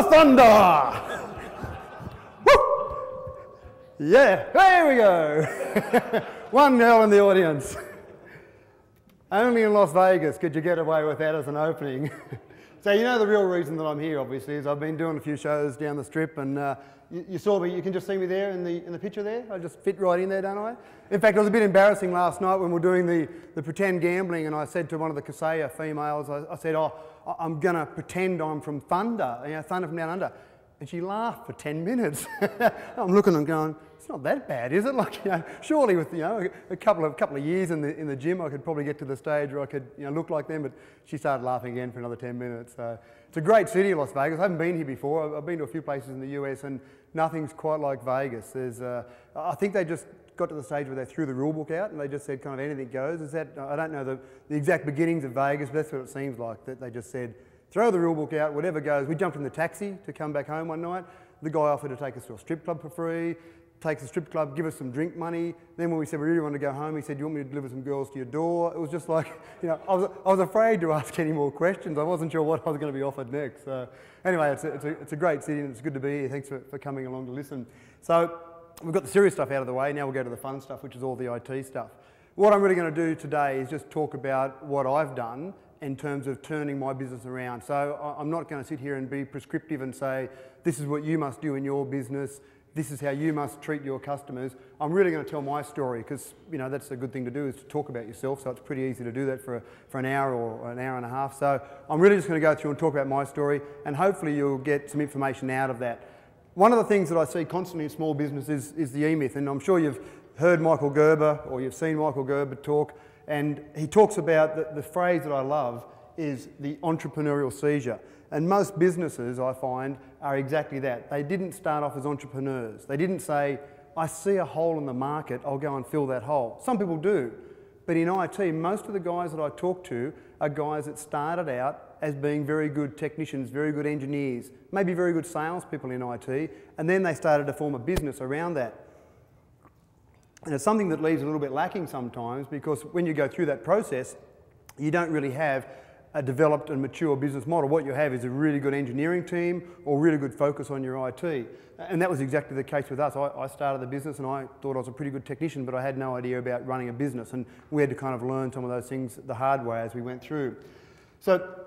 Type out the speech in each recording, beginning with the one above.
the thunder! Woo! Yeah, there we go. 1-0 in the audience. Only in Las Vegas could you get away with that as an opening. So you know the real reason that I'm here, obviously, is I've been doing a few shows down the strip, and you saw me. You can just see me there in the picture there. I just fit right in there, don't I? In fact, it was a bit embarrassing last night when we were doing the pretend gambling, and I said to one of the Kaseya females, I said, "Oh, I'm going to pretend I'm from Thunder, Thunder from down under." And she laughed for 10 minutes. I'm looking and going, it's not that bad, is it? Like, surely with a couple of years in the gym, I could probably get to the stage where I could look like them. But she started laughing again for another 10 minutes. So it's a great city, Las Vegas. I haven't been here before. I've been to a few places in the US, and nothing's quite like Vegas. I think they just got to the stage where they threw the rule book out and they just said kind of anything goes. I don't know the exact beginnings of Vegas, but that's what it seems like. That they just said, throw the rule book out, whatever goes. We jumped in the taxi to come back home one night. The guy offered to take us to a strip club for free, take us to the strip club, give us some drink money. Then when we said we really wanted to go home, he said, "You want me to deliver some girls to your door?" It was just like, I was afraid to ask any more questions. I wasn't sure what I was going to be offered next. So anyway, it's a great city and it's good to be here. Thanks for coming along to listen. So we've got the serious stuff out of the way. Now we'll go to the fun stuff, which is all the IT stuff. What I'm really going to do today is just talk about what I've done in terms of turning my business around. So I'm not going to sit here and be prescriptive and say, this is what you must do in your business, this is how you must treat your customers. I'm really going to tell my story because, that's a good thing to do, is to talk about yourself, so it's pretty easy to do that for an hour or an hour and a half. So I'm really just going to go through and talk about my story, and hopefully you'll get some information out of that. One of the things that I see constantly in small business is the E-myth, and I'm sure you've heard Michael Gerber or you've seen Michael Gerber talk. And he talks about the phrase that I love is the entrepreneurial seizure. And most businesses, I find, are exactly that. They didn't start off as entrepreneurs. They didn't say, I see a hole in the market, I'll go and fill that hole. Some people do. But in IT, most of the guys that I talk to are guys that started out as being very good technicians, very good engineers, maybe very good salespeople in IT, and then they started to form a business around that. And it's something that leaves a little bit lacking sometimes, because when you go through that process, you don't really have a developed and mature business model. What you have is a really good engineering team or really good focus on your IT. And that was exactly the case with us. I started the business and I thought I was a pretty good technician, but I had no idea about running a business. And we had to kind of learn some of those things the hard way as we went through. So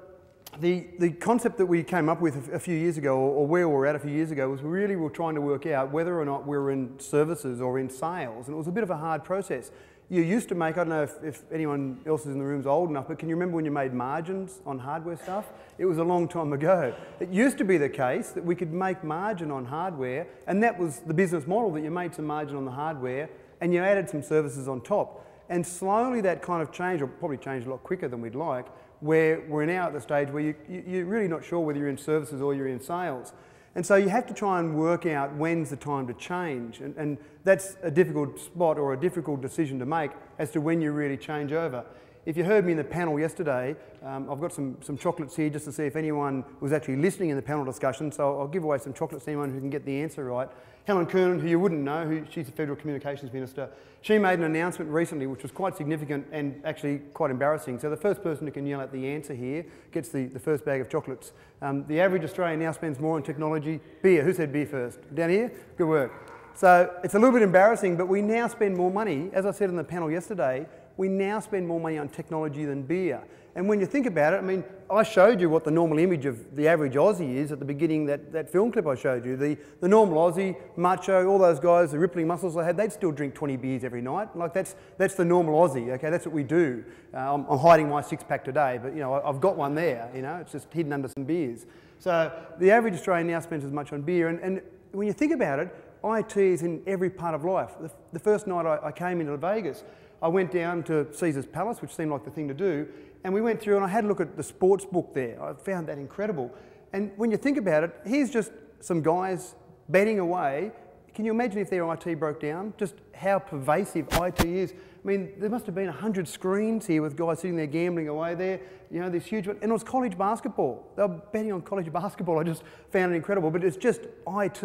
the concept that we came up with a few years ago, or where we were at a few years ago, was we were trying to work out whether or not we were in services or in sales. And it was a bit of a hard process. You used to make, I don't know if anyone else in the room is old enough, but can you remember when you made margins on hardware stuff? It was a long time ago. It used to be the case that we could make margin on hardware, and that was the business model, that you made some margin on the hardware and you added some services on top. And slowly that kind of changed, or probably changed a lot quicker than we'd like, where we're now at the stage where you're really not sure whether you're in services or you're in sales. And so you have to try and work out when's the time to change. And that's a difficult spot or a difficult decision to make as to when you really change over. If you heard me in the panel yesterday, I've got some chocolates here just to see if anyone was actually listening in the panel discussion. So I'll give away some chocolates to anyone who can get the answer right. Helen Kernan, who you wouldn't know, she's the Federal Communications Minister, she made an announcement recently which was quite significant and actually quite embarrassing. So the first person who can yell out the answer here gets the first bag of chocolates. The average Australian now spends more on technology. Beer, who said beer first? Down here? Good work. So it's a little bit embarrassing, but we now spend more money, as I said in the panel yesterday, we now spend more money on technology than beer. And when you think about it, I mean, I showed you what the normal image of the average Aussie is at the beginning, that film clip I showed you. The normal Aussie, macho, all those guys, the rippling muscles they had, they'd still drink 20 beers every night. Like that's the normal Aussie, okay? That's what we do. I'm hiding my six-pack today, but I've got one there, it's just hidden under some beers. So the average Australian now spends as much on beer, and when you think about it, IT is in every part of life. The first night I came into Vegas, I went down to Caesar's Palace, which seemed like the thing to do, and we went through and I had a look at the sports book there. I found that incredible. And when you think about it, here's just some guys betting away. Can you imagine if their IT broke down? Just how pervasive IT is. I mean, there must have been 100 screens here with guys sitting there gambling away there, this huge one. And it was college basketball. They were betting on college basketball. I just found it incredible. But it's just, IT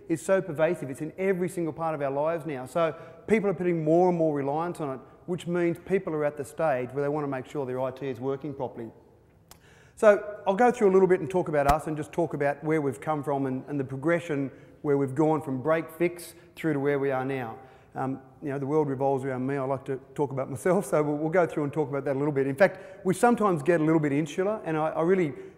is so pervasive. It's in every single part of our lives now. So people are putting more and more reliance on it, which means people are at the stage where they want to make sure their IT is working properly. So I'll go through a little bit and talk about us and just talk about where we've come from and the progression where we've gone from break fix through to where we are now. You know, the world revolves around me. I like to talk about myself, so we'll go through and talk about that a little bit. In fact, we sometimes get a little bit insular, and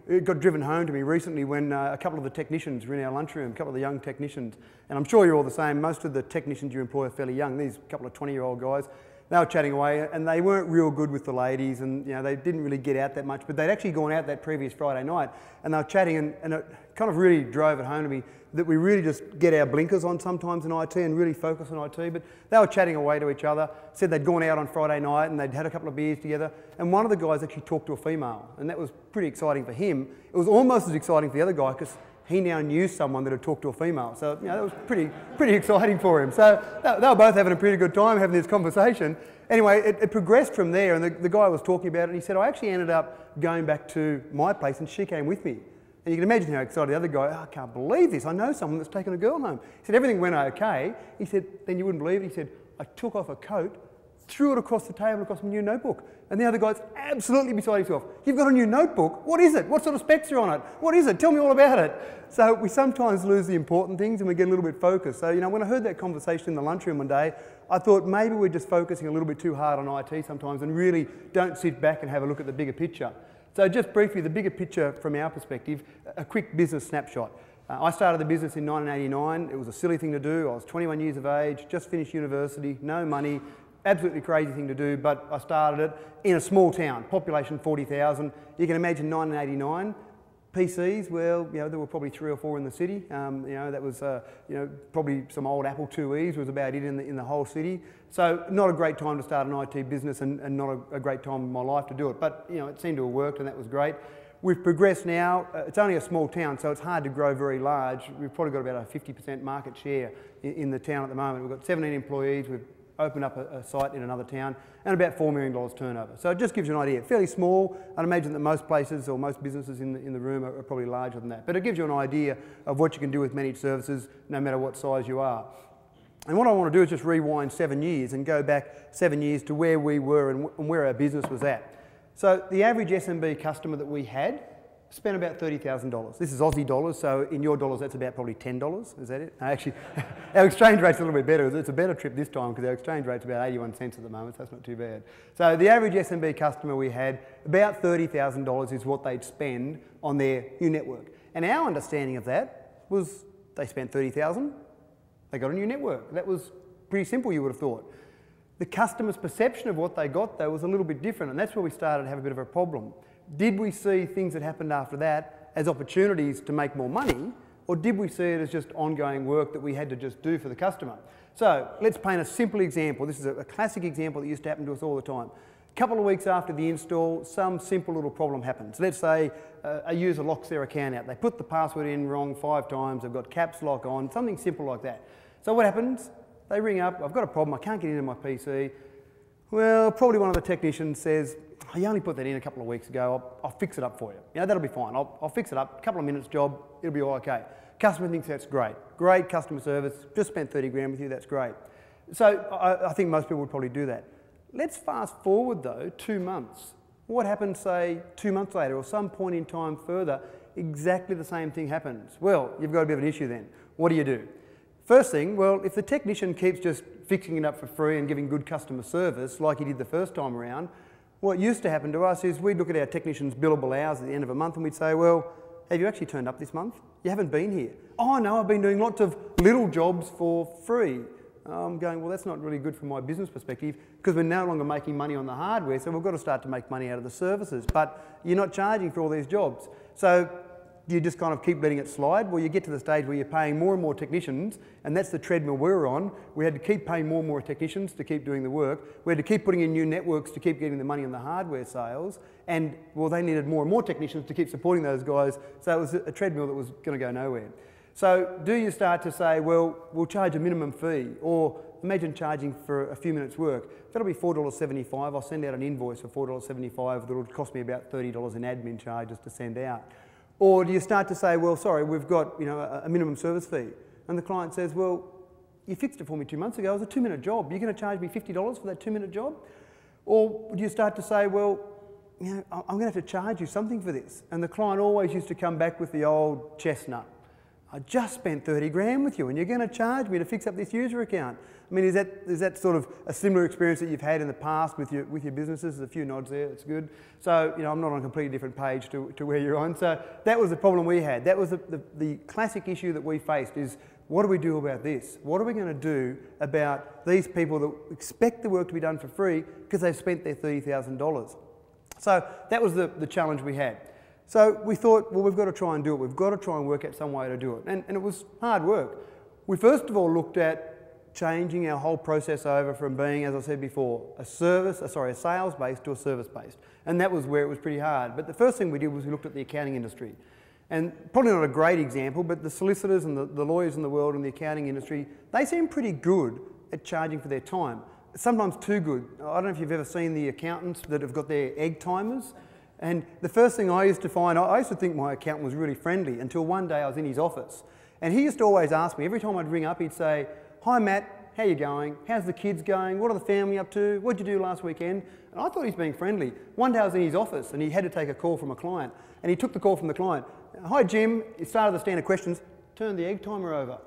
it got driven home to me recently when a couple of the technicians were in our lunchroom, a couple of the young technicians, and I'm sure you're all the same. Most of the technicians you employ are fairly young. These couple of 20-year-old guys, they were chatting away, and they weren't real good with the ladies, and you know, they didn't really get out that much, but they'd actually gone out that previous Friday night, and they were chatting, and it kind of really drove it home to me that we really just get our blinkers on sometimes in IT and really focus on IT. But they were chatting away to each other, said they'd gone out on Friday night and they'd had a couple of beers together, and one of the guys actually talked to a female, and that was pretty exciting for him. It was almost as exciting for the other guy because he now knew someone that had talked to a female. So you know, that was pretty exciting for him. So they were both having a pretty good time having this conversation. Anyway, it progressed from there, and the guy was talking about it, and he said, I actually ended up going back to my place and she came with me. And you can imagine how excited the other guy, oh, I can't believe this. I know someone that's taken a girl home. He said, everything went okay. He said, then you wouldn't believe it. He said, I took off a coat, threw it across the table, across my new notebook. And the other guy's absolutely beside himself. You've got a new notebook? What is it? What sort of specs are on it? What is it? Tell me all about it. So we sometimes lose the important things and we get a little bit focused. So, you know, when I heard that conversation in the lunchroom one day, I thought maybe we're just focusing a little bit too hard on IT sometimes and really don't sit back and have a look at the bigger picture. So just briefly, the bigger picture from our perspective, a quick business snapshot. I started the business in 1989. It was a silly thing to do. I was 21 years of age, just finished university, no money, absolutely crazy thing to do, but I started it in a small town, population 40,000. You can imagine 1989. PCs, well, you know, there were probably 3 or 4 in the city. You know, that was, you know, probably some old Apple IIes was about it in the whole city. So not a great time to start an IT business and not a great time in my life to do it. But, you know, it seemed to have worked and that was great. We've progressed now. It's only a small town, so it's hard to grow very large. We've probably got about a 50% market share in the town at the moment. We've got 17 employees. We've opened up a site in another town and about $4 million turnover. So it just gives you an idea. Fairly small. I'd imagine that most places or most businesses in the room are probably larger than that. But it gives you an idea of what you can do with managed services no matter what size you are. And what I want to do is just rewind 7 years and go back 7 years to where we were and where our business was at. So the average SMB customer that we had spent about $30,000. This is Aussie dollars, so in your dollars that's about probably $10. Is that it? No, actually, our exchange rate's a little bit better. It's a better trip this time because our exchange rate's about 81 cents at the moment, so that's not too bad. So the average SMB customer we had, about $30,000 is what they'd spend on their new network. And our understanding of that was they spent $30,000, they got a new network. That was pretty simple, you would have thought. The customer's perception of what they got, though, was a little bit different, and that's where we started to have a bit of a problem. Did we see things that happened after that as opportunities to make more money, or did we see it as just ongoing work that we had to just do for the customer? So let's paint a simple example. This is a classic example that used to happen to us all the time. A couple of weeks after the install, some simple little problem happens. Let's say a user locks their account out. They put the password in wrong 5 times, they've got caps lock on, something simple like that. So what happens? They ring up, I've got a problem, I can't get into my PC. Well, probably one of the technicians says, oh, you only put that in a couple of weeks ago, I'll fix it up for you. You know, that'll be fine, I'll fix it up, a couple of minutes job, it'll be all okay. Customer thinks that's great. Great customer service, just spent 30 grand with you, that's great. So I think most people would probably do that. Let's fast forward though, 2 months. What happens, say, 2 months later or some point in time further, exactly the same thing happens. Well, you've got a bit of an issue then. What do? First thing, well, if the technician keeps just fixing it up for free and giving good customer service like he did the first time around, what used to happen to us is we'd look at our technicians' billable hours at the end of a month and we'd say, well, have you actually turned up this month? You haven't been here. Oh no, I've been doing lots of little jobs for free. I'm going, well, that's not really good from my business perspective because we're no longer making money on the hardware, so we've got to start to make money out of the services. But you're not charging for all these jobs. So you just kind of keep letting it slide. Well, you get to the stage where you're paying more and more technicians, and that's the treadmill we're on. We had to keep paying more and more technicians to keep doing the work. We had to keep putting in new networks to keep getting the money on the hardware sales. And, well, they needed more and more technicians to keep supporting those guys. So it was a treadmill that was going to go nowhere. So do you start to say, well, we'll charge a minimum fee, or imagine charging for a few minutes work. That'll be $4.75. I'll send out an invoice for $4.75 that'll cost me about $30 in admin charges to send out. Or do you start to say, well, sorry, we've got a minimum service fee. And the client says, well, you fixed it for me 2 months ago. It was a 2-minute job. You're going to charge me $50 for that 2-minute job? Or do you start to say, well, you know, I'm going to have to charge you something for this. And the client always used to come back with the old chestnut. I just spent 30 grand with you and you're going to charge me to fix up this user account. I mean, is that sort of a similar experience that you've had in the past with your businesses? There's a few nods there, that's good. So, you know, I'm not on a completely different page to where you're on. So that was the problem we had. That was the classic issue that we faced is, what do we do about this? What are we going to do about these people that expect the work to be done for free because they've spent their $30,000? So that was the challenge we had. So we thought, well, we've got to try and do it. We've got to try and work out some way to do it. And it was hard work. We first of all looked at changing our whole process over from being, as I said before, a sales-based to a service-based. And that was where it was pretty hard. But the first thing we did was we looked at the accounting industry. And probably not a great example, but the solicitors and the lawyers in the world in the accounting industry, they seem pretty good at charging for their time. Sometimes too good. I don't know if you've ever seen the accountants that have got their egg timers. And the first thing I used to find, I used to think my accountant was really friendly until one day I was in his office. And he used to always ask me, every time I'd ring up, he'd say, "Hi Matt, how you going? How's the kids going? What are the family up to? What'd you do last weekend?" And I thought he was being friendly. One day I was in his office and he had to take a call from a client. And he took the call from the client. "Hi Jim," he started the standard questions, turned the egg timer over.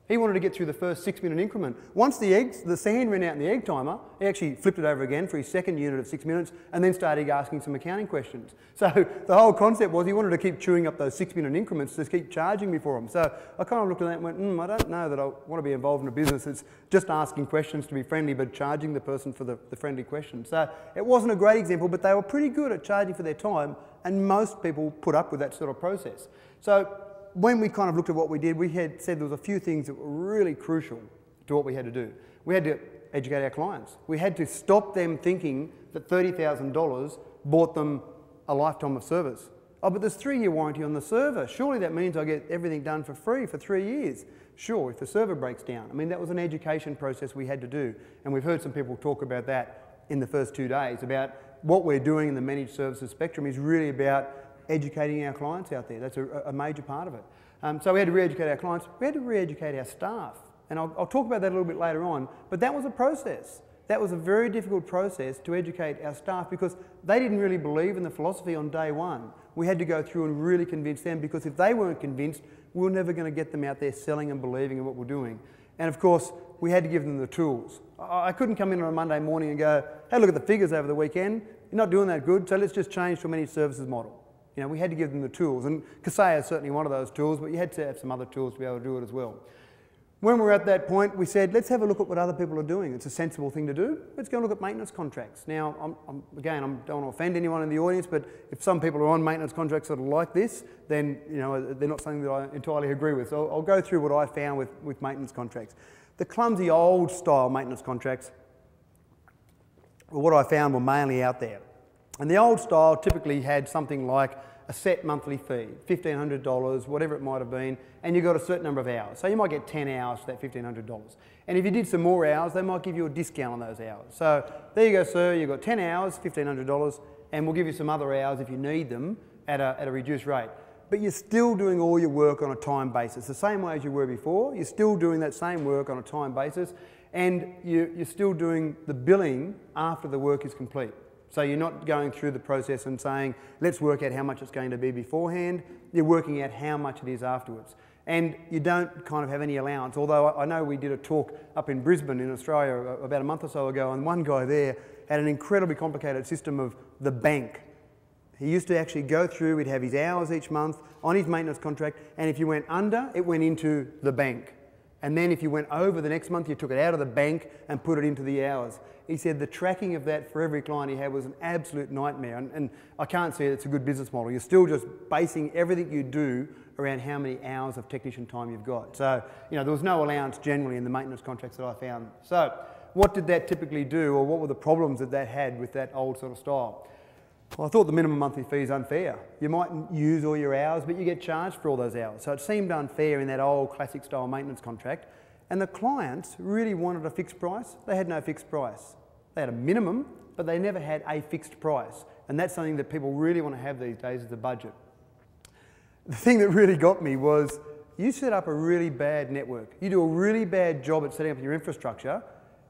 He wanted to get through the first 6-minute increment. Once the sand ran out in the egg timer, he actually flipped it over again for his second unit of 6 minutes and then started asking some accounting questions. So the whole concept was he wanted to keep chewing up those 6-minute increments to keep charging me for them. So I kind of looked at that and went, I don't know that I want to be involved in a business that's just asking questions to be friendly but charging the person for the friendly questions. So it wasn't a great example, but they were pretty good at charging for their time, and most people put up with that sort of process. So when we kind of looked at what we did, we had said there was a few things that were really crucial to what we had to do. We had to educate our clients. We had to stop them thinking that $30,000 bought them a lifetime of service. Oh, but there's 3-year warranty on the server. Surely that means I get everything done for free for 3 years. Sure, if the server breaks down. I mean, that was an education process we had to do. And we've heard some people talk about that in the first 2 days, about what we're doing in the managed services spectrum is really about educating our clients out there. That's a major part of it. So we had to re-educate our clients. We had to re-educate our staff. And I'll talk about that a little bit later on. But that was a process. That was a very difficult process to educate our staff because they didn't really believe in the philosophy on day one. We had to go through and really convince them, because if they weren't convinced, we were never going to get them out there selling and believing in what we're doing. And of course, we had to give them the tools. I couldn't come in on a Monday morning and go, "Hey, look at the figures over the weekend. You're not doing that good, so let's just change to a managed services model." You know, we had to give them the tools, and Kaseya is certainly one of those tools, but you had to have some other tools to be able to do it as well. When we were at that point, we said, let's have a look at what other people are doing. It's a sensible thing to do. Let's go and look at maintenance contracts. Now, I don't want to offend anyone in the audience, but if some people are on maintenance contracts that are like this, then you know they're not something that I entirely agree with. So I'll go through what I found with maintenance contracts. The clumsy old style maintenance contracts, well, what I found were mainly out there. And the old style typically had something like a set monthly fee, $1,500, whatever it might have been, and you got a certain number of hours. So you might get 10 hours for that $1,500. And if you did some more hours, they might give you a discount on those hours. So there you go, sir, you've got 10 hours, $1,500, and we'll give you some other hours if you need them at a reduced rate. But you're still doing all your work on a time basis, the same way as you were before. You're still doing that same work on a time basis, and you're still doing the billing after the work is complete. So you're not going through the process and saying, let's work out how much it's going to be beforehand. You're working out how much it is afterwards. And you don't kind of have any allowance, although I know we did a talk up in Brisbane in Australia about a month or so ago, and one guy there had an incredibly complicated system of the bank. He used to actually go through, he'd have his hours each month on his maintenance contract, and if you went under, it went into the bank. And then if you went over the next month, you took it out of the bank and put it into the hours. He said the tracking of that for every client he had was an absolute nightmare. And I can't say it's a good business model. You're still just basing everything you do around how many hours of technician time you've got. So, you know, there was no allowance generally in the maintenance contracts that I found. So what did that typically do, or what were the problems that had with that old sort of style? Well, I thought the minimum monthly fee is unfair. You mightn't use all your hours, but you get charged for all those hours. So it seemed unfair in that old classic style maintenance contract. And the clients really wanted a fixed price. They had no fixed price. They had a minimum, but they never had a fixed price. And that's something that people really want to have these days as a budget. The thing that really got me was you set up a really bad network. You do a really bad job at setting up your infrastructure,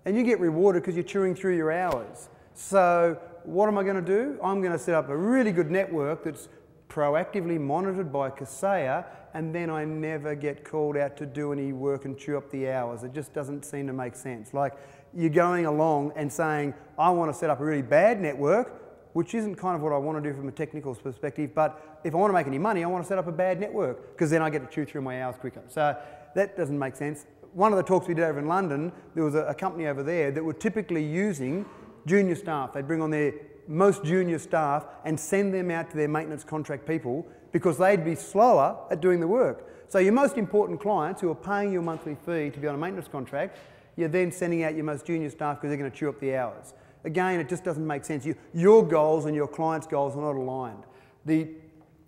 and you get rewarded because you're chewing through your hours. So what am I going to do? I'm going to set up a really good network that's proactively monitored by Kaseya, and then I never get called out to do any work and chew up the hours. It just doesn't seem to make sense. Like, you're going along and saying, I want to set up a really bad network, which isn't kind of what I want to do from a technical perspective, but if I want to make any money, I want to set up a bad network, because then I get to chew through my hours quicker. So that doesn't make sense. One of the talks we did over in London, there was a company over there that were typically using junior staff. They'd bring on their most junior staff and send them out to their maintenance contract people because they'd be slower at doing the work. So your most important clients who are paying you a monthly fee to be on a maintenance contract, you're then sending out your most junior staff because they're going to chew up the hours. Again, it just doesn't make sense. Your goals and your client's goals are not aligned. The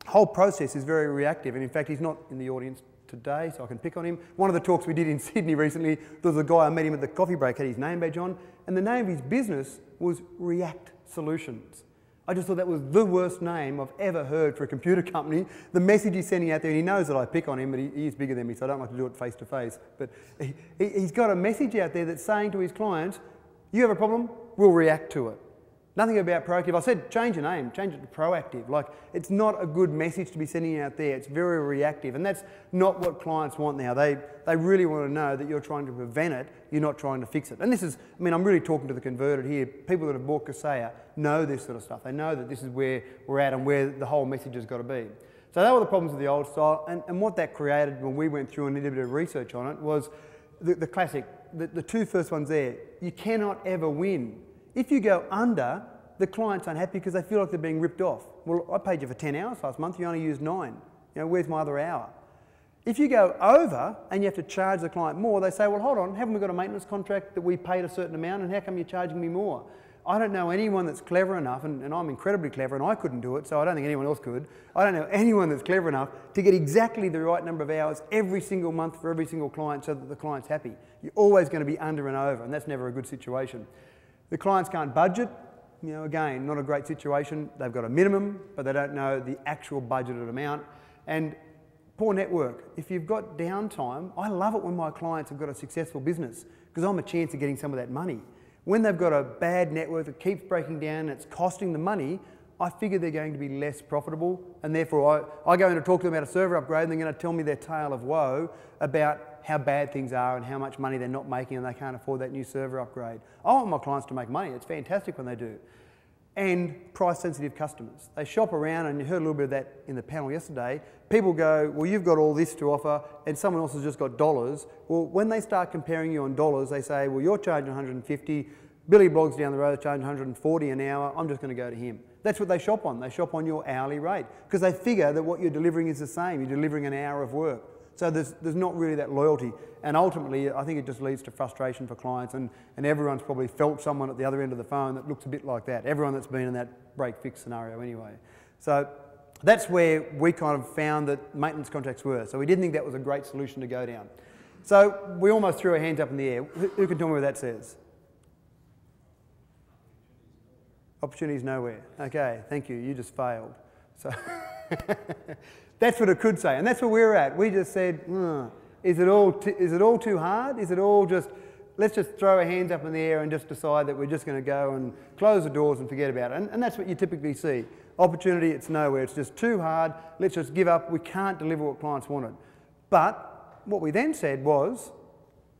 whole process is very reactive, and in fact, he's not in the audience today, so I can pick on him. One of the talks we did in Sydney recently, there was a guy, I met him at the coffee break, had his name badge on, and the name of his business was React Solutions. I just thought that was the worst name I've ever heard for a computer company. The message he's sending out there, and he knows that I pick on him, but he is bigger than me, so I don't like to do it face to face. But he's got a message out there that's saying to his clients, you have a problem, we'll react to it. Nothing about proactive. I said change your name, change it to proactive. Like, it's not a good message to be sending out there. It's very reactive, and that's not what clients want now. They really want to know that you're trying to prevent it, you're not trying to fix it. And this is, I mean, I'm really talking to the converted here. People that have bought Kaseya know this sort of stuff. They know that this is where we're at and where the whole message has got to be. So that were the problems with the old style, and what that created when we went through and did a bit of research on it was the classic, the two first ones there. You cannot ever win. If you go under, the client's unhappy because they feel like they're being ripped off. Well, I paid you for 10 hours last month, you only used 9. You know, where's my other hour? If you go over and you have to charge the client more, they say, well, hold on, haven't we got a maintenance contract that we paid a certain amount, and how come you're charging me more? I don't know anyone that's clever enough, and I'm incredibly clever and I couldn't do it, so I don't think anyone else could. I don't know anyone that's clever enough to get exactly the right number of hours every single month for every single client so that the client's happy. You're always going to be under and over, and that's never a good situation. The clients can't budget. You know, again, not a great situation. They've got a minimum, but they don't know the actual budgeted amount. And poor network. If you've got downtime, I love it when my clients have got a successful business because I'm a chance of getting some of that money. When they've got a bad network that keeps breaking down and it's costing them money, I figure they're going to be less profitable, and therefore I go in to talk to them about a server upgrade, and they're going to tell me their tale of woe about how bad things are and how much money they're not making and they can't afford that new server upgrade. I want my clients to make money. It's fantastic when they do. And price-sensitive customers. They shop around, and you heard a little bit of that in the panel yesterday. People go, well, you've got all this to offer and someone else has just got dollars. Well, when they start comparing you on dollars, they say, well, you're charging 150, Billy Bloggs down the road is charging 140 an hour, I'm just going to go to him. That's what they shop on. They shop on your hourly rate because they figure that what you're delivering is the same. You're delivering an hour of work. So there's not really that loyalty. And ultimately, I think it just leads to frustration for clients, and everyone's probably felt someone at the other end of the phone that looks a bit like that. Everyone that's been in that break-fix scenario anyway. So that's where we kind of found that maintenance contracts were. So we didn't think that was a great solution to go down. So we almost threw our hands up in the air. Who can tell me what that says? Opportunities nowhere. Okay, thank you. You just failed. So that's what it could say, and that's where we're at. We just said, is it all too hard? Is it all just, let's just throw our hands up in the air and just decide that we're just going to go and close the doors and forget about it? And that's what you typically see. Opportunity, it's nowhere. It's just too hard. Let's just give up. We can't deliver what clients wanted. But what we then said was,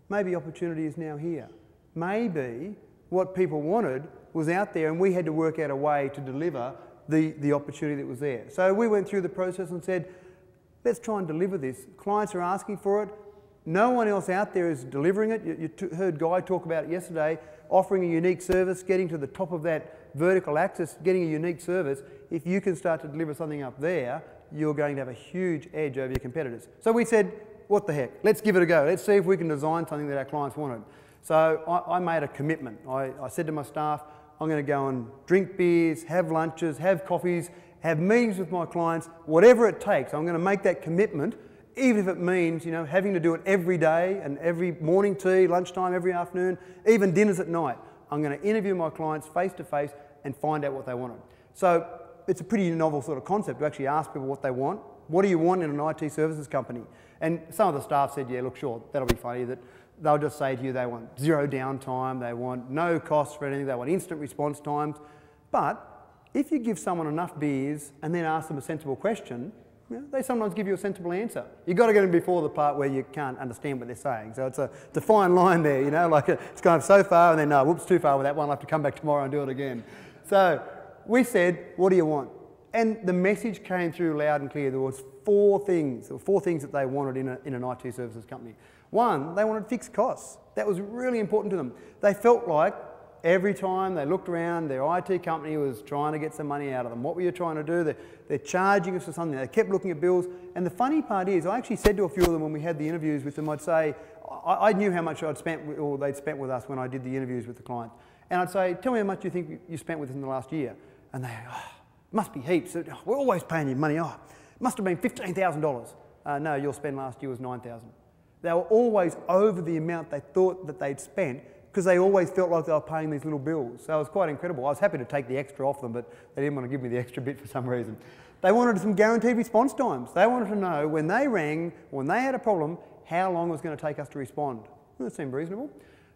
maybe opportunity is now here. Maybe what people wanted was out there, and we had to work out a way to deliver the opportunity that was there. So we went through the process and said, let's try and deliver this. Clients are asking for it. No one else out there is delivering it. You heard Guy talk about it yesterday, offering a unique service, getting to the top of that vertical axis, getting a unique service. If you can start to deliver something up there, you're going to have a huge edge over your competitors. So we said, what the heck? Let's give it a go. Let's see if we can design something that our clients wanted. So I made a commitment. I said to my staff, I'm going to go and drink beers, have lunches, have coffees, have meetings with my clients, whatever it takes. I'm going to make that commitment, even if it means, you know, having to do it every day and every morning tea, lunchtime, every afternoon, even dinners at night. I'm going to interview my clients face to face and find out what they wanted. So it's a pretty novel sort of concept to actually ask people what they want. What do you want in an IT services company? And some of the staff said, yeah, look, sure, that'll be funny, that they'll just say to you they want zero downtime, they want no costs for anything, they want instant response times. But if you give someone enough beers and then ask them a sensible question, they sometimes give you a sensible answer. You've got to get them before the part where you can't understand what they're saying. So it's a fine line there, like it's kind of so far and then, no, whoops, too far with that one, I'll have to come back tomorrow and do it again. So we said, what do you want? And the message came through loud and clear. There was four things that they wanted in an IT services company. One, they wanted fixed costs. That was really important to them. They felt like every time they looked around, their IT company was trying to get some money out of them. What were you trying to do? They're charging us for something. They kept looking at bills. And the funny part is, I actually said to a few of them when we had the interviews with them, I'd say, I knew how much I'd spent, or they'd spent with us when I did the interviews with the clients. And I'd say, tell me how much you think you spent with us in the last year. And they, must be heaps. We're always paying you money. Oh, must have been $15,000. No, your spend last year was $9,000. They were always over the amount they thought that they'd spent because they always felt like they were paying these little bills. So it was quite incredible. I was happy to take the extra off them, but they didn't want to give me the extra bit for some reason. They wanted some guaranteed response times. They wanted to know when they rang, when they had a problem, how long it was going to take us to respond. That seemed reasonable.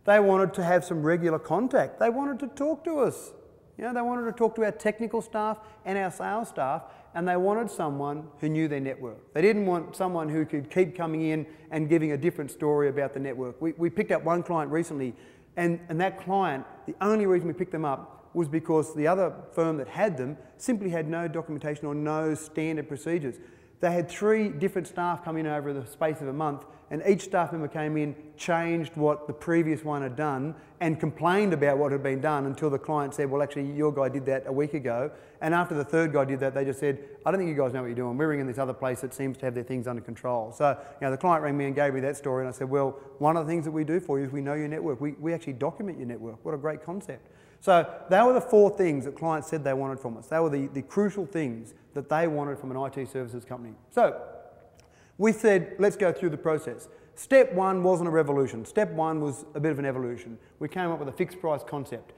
They wanted to have some regular contact. They wanted to talk to us. They wanted to talk to our technical staff and our sales staff, and they wanted someone who knew their network. They didn't want someone who could keep coming in and giving a different story about the network. We picked up one client recently, and that client, the only reason we picked them up was because the other firm that had them simply had no documentation or no standard procedures. They had 3 different staff come in over the space of a month, and each staff member came in, changed what the previous one had done, and complained about what had been done until the client said, well, actually, your guy did that a week ago. And after the third guy did that, they just said, I don't think you guys know what you're doing. We're ringing this other place that seems to have their things under control. So the client rang me and gave me that story, and I said, well, one of the things that we do for you is we know your network. We actually document your network. What a great concept. So they were the 4 things that clients said they wanted from us. They were the crucial things that they wanted from an IT services company. So we said, let's go through the process. Step 1 wasn't a revolution. Step 1 was a bit of an evolution. We came up with a fixed price concept.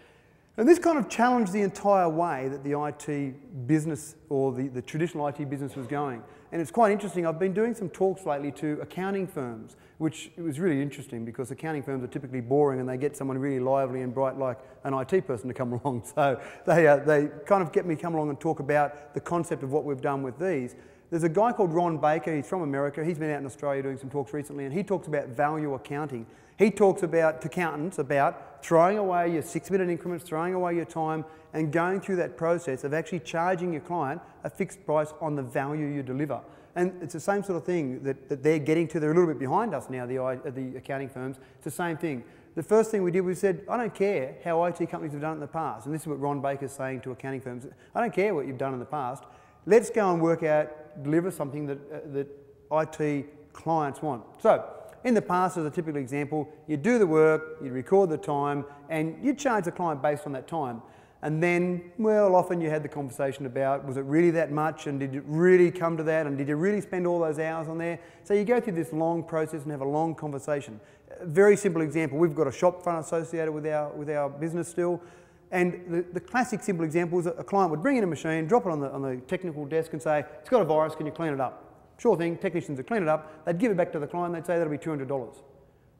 And this kind of challenged the entire way that the IT business or the traditional IT business was going. And it's quite interesting. I've been doing some talks lately to accounting firms, which it was really interesting because accounting firms are typically boring and they get someone really lively and bright like an IT person to come along. So they kind of get me to come along and talk about the concept of what we've done with these. There's a guy called Ron Baker, he's from America, he's been out in Australia doing some talks recently, and he talks about value accounting. He talks about, to accountants, about throwing away your 6-minute increments, throwing away your time, and going through that process of actually charging your client a fixed price on the value you deliver. And it's the same sort of thing that they're getting to. They're a little bit behind us now, the accounting firms. It's the same thing. The first thing we did, we said, I don't care how IT companies have done it in the past. And this is what Ron Baker's saying to accounting firms. I don't care what you've done in the past. Let's go and work out, deliver something that IT clients want. So, in the past, as a typical example, you do the work, you record the time, and you charge the client based on that time. And then, well, often you had the conversation about, was it really that much, and did it really come to that, and did you really spend all those hours on there? So you go through this long process and have a long conversation. A very simple example, we've got a shop front associated with our business still. And the classic simple example is that a client would bring in a machine, drop it on the technical desk and say, it's got a virus, can you clean it up? Sure thing, technicians would clean it up, they'd give it back to the client, they'd say that'll be $200.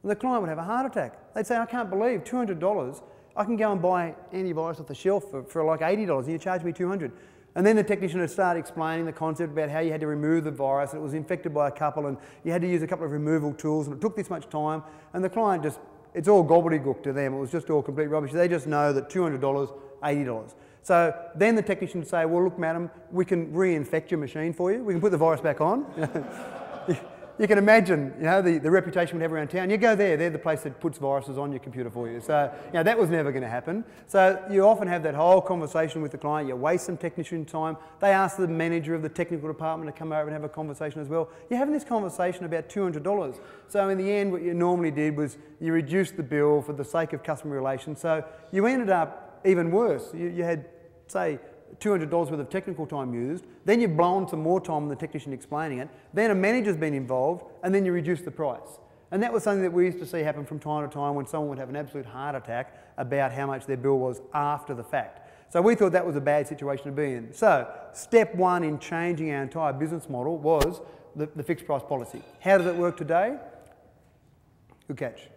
And the client would have a heart attack. They'd say, I can't believe $200, I can go and buy antivirus off the shelf for like $80 and you charge me $200. And then the technician would start explaining the concept about how you had to remove the virus, and it was infected by a couple, and you had to use a couple of removal tools, and it took this much time, and the client just, it's all gobbledygook to them. It was just all complete rubbish. They just know that $200, $80. So then the technician would say, well, look, madam, we can reinfect your machine for you. We can put the virus back on. You can imagine, the reputation we'd have around town. You go there, they're the place that puts viruses on your computer for you. So, that was never going to happen. So you often have that whole conversation with the client. You waste some technician time. They ask the manager of the technical department to come over and have a conversation as well. You're having this conversation about $200. So in the end, what you normally did was you reduced the bill for the sake of customer relations. So you ended up even worse. You had, say, $200 worth of technical time used, then you've blown some more time on the technician explaining it, then a manager's been involved, and then you reduce the price. And that was something that we used to see happen from time to time when someone would have an absolute heart attack about how much their bill was after the fact. So we thought that was a bad situation to be in. So step 1 in changing our entire business model was the fixed price policy. How does it work today? Good catch.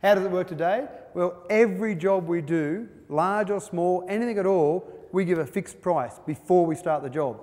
How does it work today? Well, every job we do, large or small, anything at all, we give a fixed price before we start the job.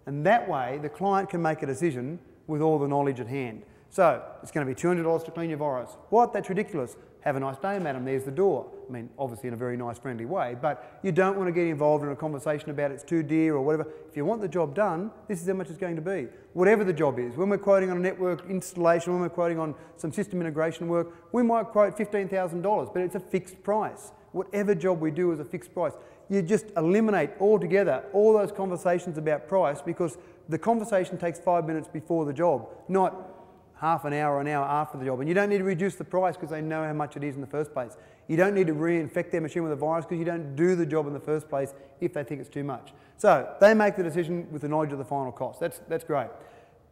And that way, the client can make a decision with all the knowledge at hand. So, it's going to be $200 to clean your virus. What? That's ridiculous. Have a nice day, madam. There's the door. I mean, obviously in a very nice, friendly way, but you don't want to get involved in a conversation about it's too dear or whatever. If you want the job done, this is how much it's going to be. Whatever the job is. When we're quoting on a network installation, when we're quoting on some system integration work, we might quote $15,000, but it's a fixed price. Whatever job we do is a fixed price. You just eliminate altogether all those conversations about price, because the conversation takes 5 minutes before the job, not half an hour or an hour after the job. And you don't need to reduce the price because they know how much it is in the first place. You don't need to reinfect their machine with a virus because you don't do the job in the first place if they think it's too much. So they make the decision with the knowledge of the final cost. That's great.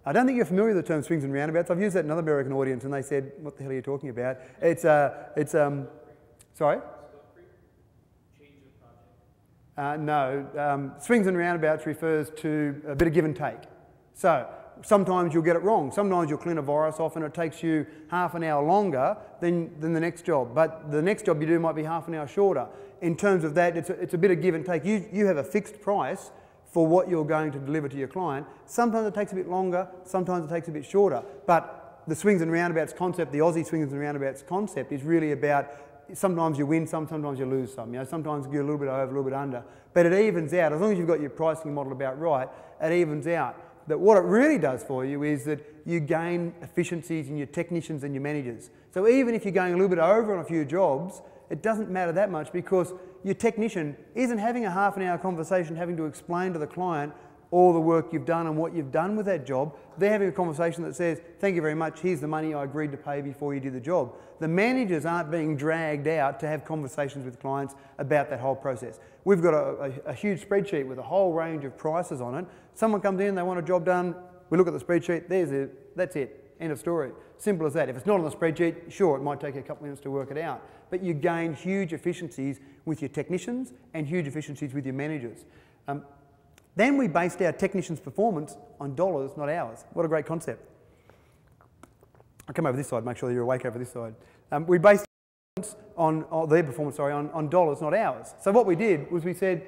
I don't think you're familiar with the term swings and roundabouts. I've used that in another American audience and they said, what the hell are you talking about? Sorry? No, swings and roundabouts refers to a bit of give and take. So sometimes you'll get it wrong. Sometimes you'll clean a virus off and it takes you half an hour longer than the next job. But the next job you do might be half an hour shorter. In terms of that, it's a bit of give and take. You have a fixed price for what you're going to deliver to your client. Sometimes it takes a bit longer, sometimes it takes a bit shorter. But the swings and roundabouts concept, the Aussie swings and roundabouts concept, is really about sometimes you win some, sometimes you lose some. You know, sometimes you're a little bit over, a little bit under. But it evens out. As long as you've got your pricing model about right, it evens out. But what it really does for you is that you gain efficiencies in your technicians and your managers. So even if you're going a little bit over on a few jobs, it doesn't matter that much because your technician isn't having a half an hour conversation having to explain to the client all the work you've done and what you've done with that job. They're having a conversation that says, thank you very much, here's the money I agreed to pay before you did the job. The managers aren't being dragged out to have conversations with clients about that whole process. We've got a huge spreadsheet with a whole range of prices on it. Someone comes in, they want a job done, we look at the spreadsheet, there's it, that's it, end of story. Simple as that. If it's not on the spreadsheet, sure, it might take a couple minutes to work it out, but you gain huge efficiencies with your technicians and huge efficiencies with your managers. Then we based our technicians' performance on dollars, not hours. What a great concept. I'll come over this side, make sure you're awake over this side. We based their performance on dollars, not hours. So what we did was we said,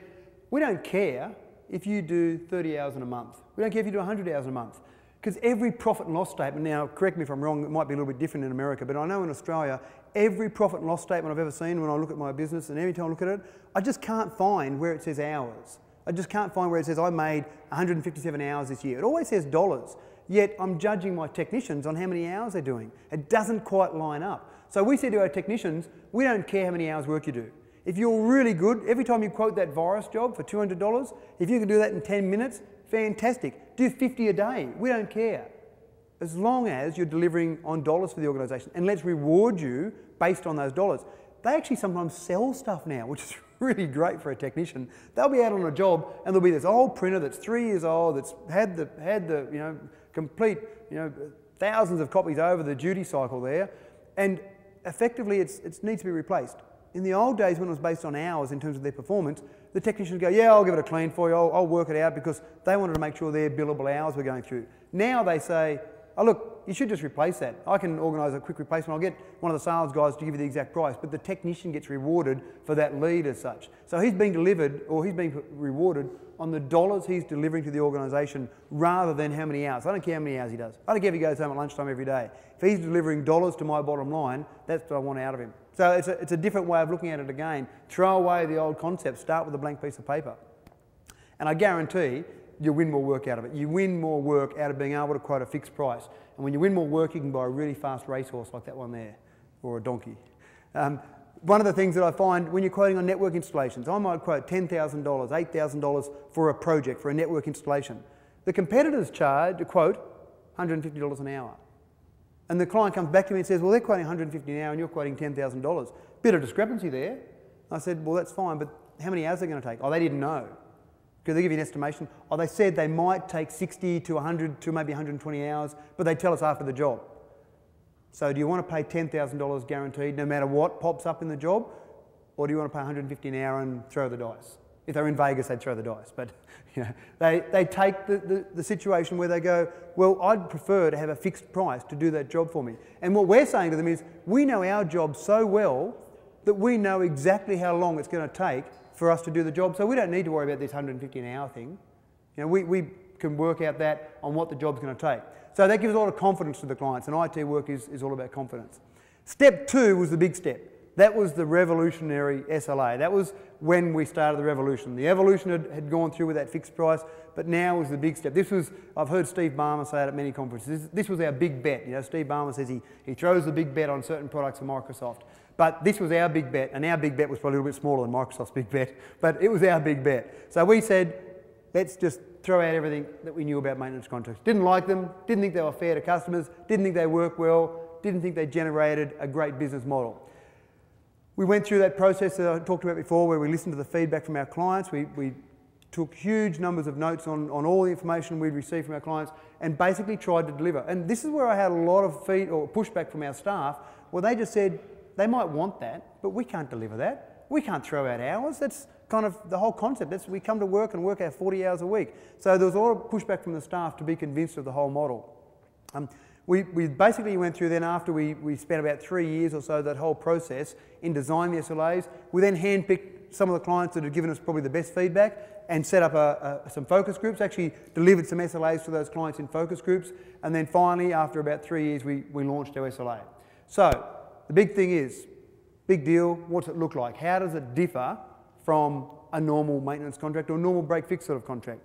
we don't care if you do 30 hours in a month. We don't care if you do 100 hours in a month. Because every profit and loss statement, now correct me if I'm wrong, it might be a little bit different in America, but I know in Australia, every profit and loss statement I've ever seen when I look at my business and every time I look at it, I just can't find where it says hours. I just can't find where it says I made 157 hours this year. It always says dollars, yet I'm judging my technicians on how many hours they're doing. It doesn't quite line up. So we said to our technicians, we don't care how many hours work you do. If you're really good, every time you quote that virus job for $200, if you can do that in 10 minutes, fantastic. Do 50 a day, we don't care. As long as you're delivering on dollars for the organisation, and let's reward you based on those dollars. They actually sometimes sell stuff now, which is really great for a technician. They'll be out on a job and there'll be this old printer that's 3 years old, that's had the complete thousands of copies over the duty cycle there, and effectively it needs to be replaced. In the old days when it was based on hours in terms of their performance, the technicians go, yeah, I'll give it a clean for you, I'll work it out, because they wanted to make sure their billable hours were going through. Now they say, oh look, you should just replace that. I can organise a quick replacement. I'll get one of the sales guys to give you the exact price, but the technician gets rewarded for that lead as such. So he's being delivered, or he's being rewarded on the dollars he's delivering to the organisation rather than how many hours. I don't care how many hours he does. I don't care if he goes home at lunchtime every day. If he's delivering dollars to my bottom line, that's what I want out of him. So it's a different way of looking at it again. Throw away the old concept, start with a blank piece of paper. And I guarantee you'll win more work out of it. You win more work out of being able to quote a fixed price. And when you win more work, you can buy a really fast racehorse like that one there, or a donkey. One of the things that I find when you're quoting on network installations, I might quote $10,000, $8,000 for a project, for a network installation. The competitors quote $150 an hour. And the client comes back to me and says, well, they're quoting $150 an hour and you're quoting $10,000. Bit of discrepancy there. I said, well, that's fine, but how many hours are they going to take? Oh, they didn't know. Because they give you an estimation. Oh, they said they might take 60 to 100 to maybe 120 hours, but they tell us after the job. So do you want to pay $10,000 guaranteed no matter what pops up in the job? Or do you want to pay $150 an hour and throw the dice? If they were in Vegas, they'd throw the dice. But you know, they take the situation where they go, well, I'd prefer to have a fixed price to do that job for me. And what we're saying to them is, we know our job so well that we know exactly how long it's going to take for us to do the job. So we don't need to worry about this 150 an hour thing. You know, we can work out that on what the job's going to take. So that gives a lot of confidence to the clients, and IT work is all about confidence. Step 2 was the big step. That was the revolutionary SLA. That was when we started the revolution. The evolution had gone through with that fixed price, but now was the big step. This was, I've heard Steve Ballmer say it at many conferences, this was our big bet. You know, Steve Ballmer says he throws the big bet on certain products for Microsoft. But this was our big bet, and our big bet was probably a little bit smaller than Microsoft's big bet, but it was our big bet. So we said, let's just throw out everything that we knew about maintenance contracts. Didn't like them, didn't think they were fair to customers, didn't think they worked well, didn't think they generated a great business model. We went through that process that I talked about before, where we listened to the feedback from our clients. We took huge numbers of notes on all the information we'd received from our clients and basically tried to deliver. And this is where I had a lot of pushback from our staff, where they just said, they might want that, but we can't deliver that. We can't throw out hours. That's kind of the whole concept. We come to work and work our 40 hours a week. So there was a lot of pushback from the staff to be convinced of the whole model. We basically went through then, after we spent about 3 years or so, that whole process in designing the SLAs. We then handpicked some of the clients that had given us probably the best feedback and set up some focus groups, actually delivered some SLAs to those clients in focus groups, and then finally, after about 3 years, we launched our SLA. So the big thing is, big deal, what's it look like? How does it differ from a normal maintenance contract or normal break-fix sort of contract?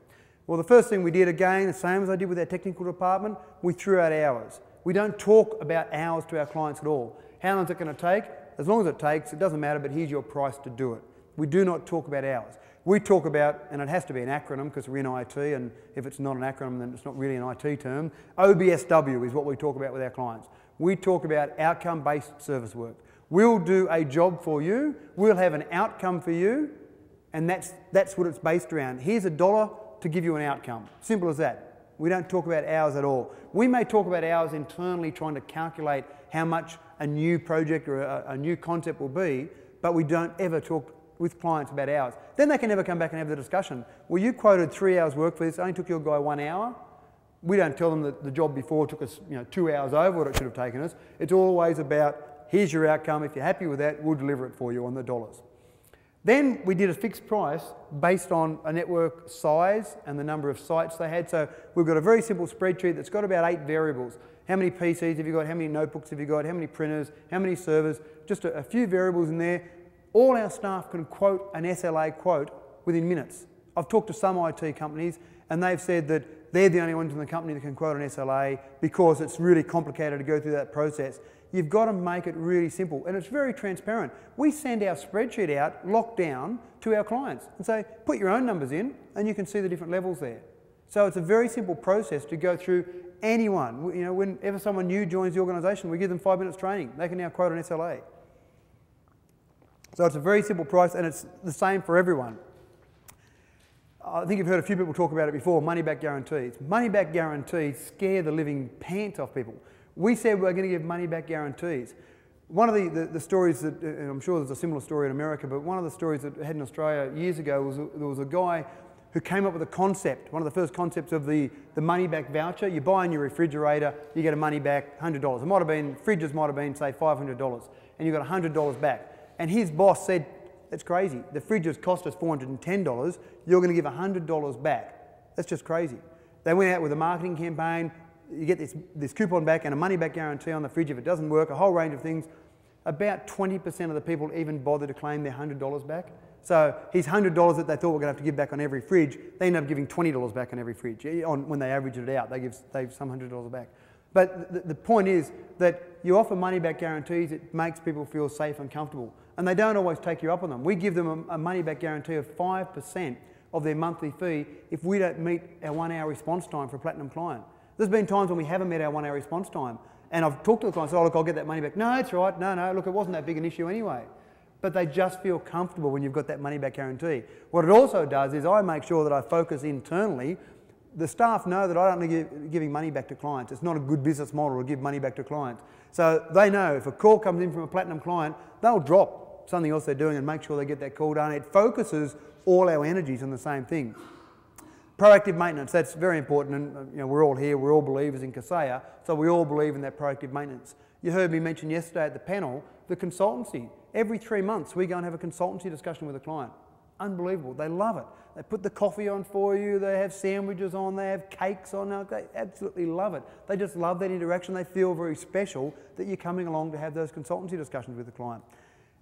Well, the first thing we did, again, the same as I did with our technical department, we threw out hours. We don't talk about hours to our clients at all. How long is it going to take? As long as it takes, it doesn't matter, but here's your price to do it. We do not talk about hours. We talk about, and it has to be an acronym because we're in IT, and if it's not an acronym, then it's not really an IT term. OBSW is what we talk about with our clients. We talk about outcome-based service work. We'll do a job for you, we'll have an outcome for you, and that's what it's based around. Here's $1 to give you an outcome. Simple as that. We don't talk about hours at all. We may talk about hours internally, trying to calculate how much a new project or a new concept will be, but we don't ever talk with clients about hours. Then they can never come back and have the discussion. Well, you quoted 3 hours work for this, it only took your guy 1 hour. We don't tell them that the job before took us 2 hours over what it should have taken us. It's always about, here's your outcome. If you're happy with that, we'll deliver it for you on the dollars. Then we did a fixed price based on a network size and the number of sites they had. So we've got a very simple spreadsheet that's got about 8 variables. How many PCs have you got? How many notebooks have you got? How many printers? How many servers? Just a few variables in there. All our staff can quote an SLA quote within minutes. I've talked to some IT companies and they've said that they're the only ones in the company that can quote an SLA because it's really complicated to go through that process. You've got to make it really simple, and it's very transparent. We send our spreadsheet out, locked down, to our clients and say, put your own numbers in and you can see the different levels there. So it's a very simple process to go through anyone. Whenever someone new joins the organisation, we give them 5 minutes training. They can now quote an SLA. So it's a very simple process, and it's the same for everyone. I think you've heard a few people talk about it before, money-back guarantees. Money-back guarantees scare the living pants off people. We said we're going to give money-back guarantees. One of the stories that, and I'm sure there's a similar story in America, but one of the stories that I had in Australia years ago was there was a guy who came up with a concept, one of the first concepts of the money-back voucher. You buy in your refrigerator, you get a money-back $100. It might have been, fridges might have been, say, $500, and you got $100 back. And his boss said, that's crazy. The fridges cost us $410, you're going to give $100 back. That's just crazy. They went out with a marketing campaign. You get this coupon back and a money-back guarantee on the fridge if it doesn't work, a whole range of things. About 20% of the people even bother to claim their $100 back. So his $100 that they thought were going to have to give back on every fridge, they end up giving $20 back on every fridge. When they average it out, they give some $100 back. But the point is that you offer money-back guarantees, it makes people feel safe and comfortable. And they don't always take you up on them. We give them a money-back guarantee of 5% of their monthly fee if we don't meet our 1 hour response time for a platinum client. There's been times when we haven't met our 1 hour response time, and I've talked to the client and said, oh look, I'll get that money back. No, it's right, no, look, it wasn't that big an issue anyway. But they just feel comfortable when you've got that money back guarantee. What it also does is I make sure that I focus internally. The staff know that I don't like giving money back to clients. It's not a good business model to give money back to clients. So they know if a call comes in from a platinum client, they'll drop something else they're doing and make sure they get that call done. It focuses all our energies on the same thing. Proactive maintenance, that's very important, and we're all here, we're all believers in Kaseya, so we all believe in that proactive maintenance. You heard me mention yesterday at the panel, the consultancy. Every 3 months we go and have a consultancy discussion with a client. Unbelievable, they love it. They put the coffee on for you, they have sandwiches on, they have cakes on, they absolutely love it. They just love that interaction, they feel very special that you're coming along to have those consultancy discussions with the client.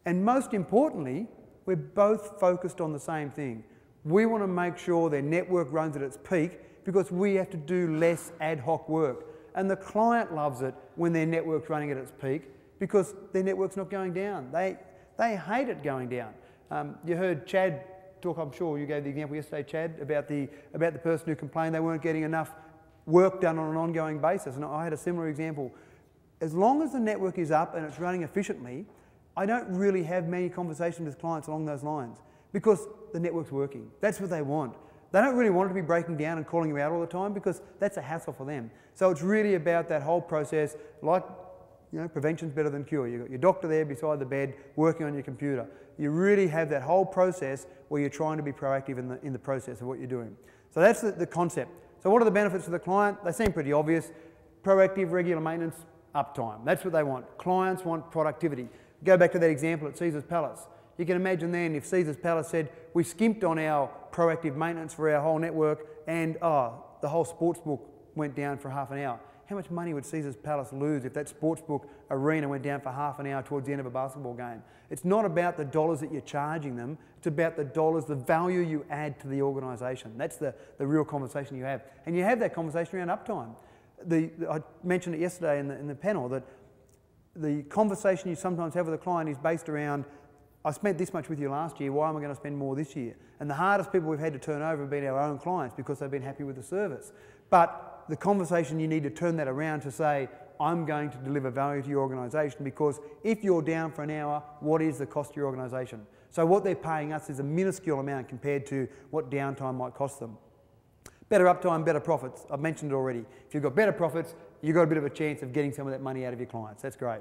And most importantly, we're both focused on the same thing. We want to make sure their network runs at its peak because we have to do less ad hoc work. And the client loves it when their network's running at its peak because their network's not going down. They hate it going down. You heard Chad talk, I'm sure you gave the example yesterday, Chad, about the person who complained they weren't getting enough work done on an ongoing basis. And I had a similar example. As long as the network is up and it's running efficiently, I don't really have many conversations with clients along those lines because the network's working. That's what they want. They don't really want it to be breaking down and calling you out all the time because that's a hassle for them. So it's really about that whole process, like, prevention's better than cure. You've got your doctor there beside the bed working on your computer. You really have that whole process where you're trying to be proactive in the process of what you're doing. So that's the concept. So what are the benefits for the client? They seem pretty obvious. Proactive, regular maintenance, uptime. That's what they want. Clients want productivity. Go back to that example at Caesar's Palace. You can imagine then if Caesar's Palace said, we skimped on our proactive maintenance for our whole network and the whole sportsbook went down for half an hour. How much money would Caesar's Palace lose if that sportsbook arena went down for half an hour towards the end of a basketball game? It's not about the dollars that you're charging them, it's about the dollars, the value you add to the organisation. That's the real conversation you have. And you have that conversation around uptime. I mentioned it yesterday in the panel that the conversation you sometimes have with a client is based around, I spent this much with you last year, why am I going to spend more this year? And the hardest people we've had to turn over have been our own clients because they've been happy with the service. But the conversation, you need to turn that around to say, I'm going to deliver value to your organisation because if you're down for an hour, what is the cost to your organisation? So what they're paying us is a minuscule amount compared to what downtime might cost them. Better uptime, better profits. I've mentioned it already. If you've got better profits, you've got a bit of a chance of getting some of that money out of your clients. That's great.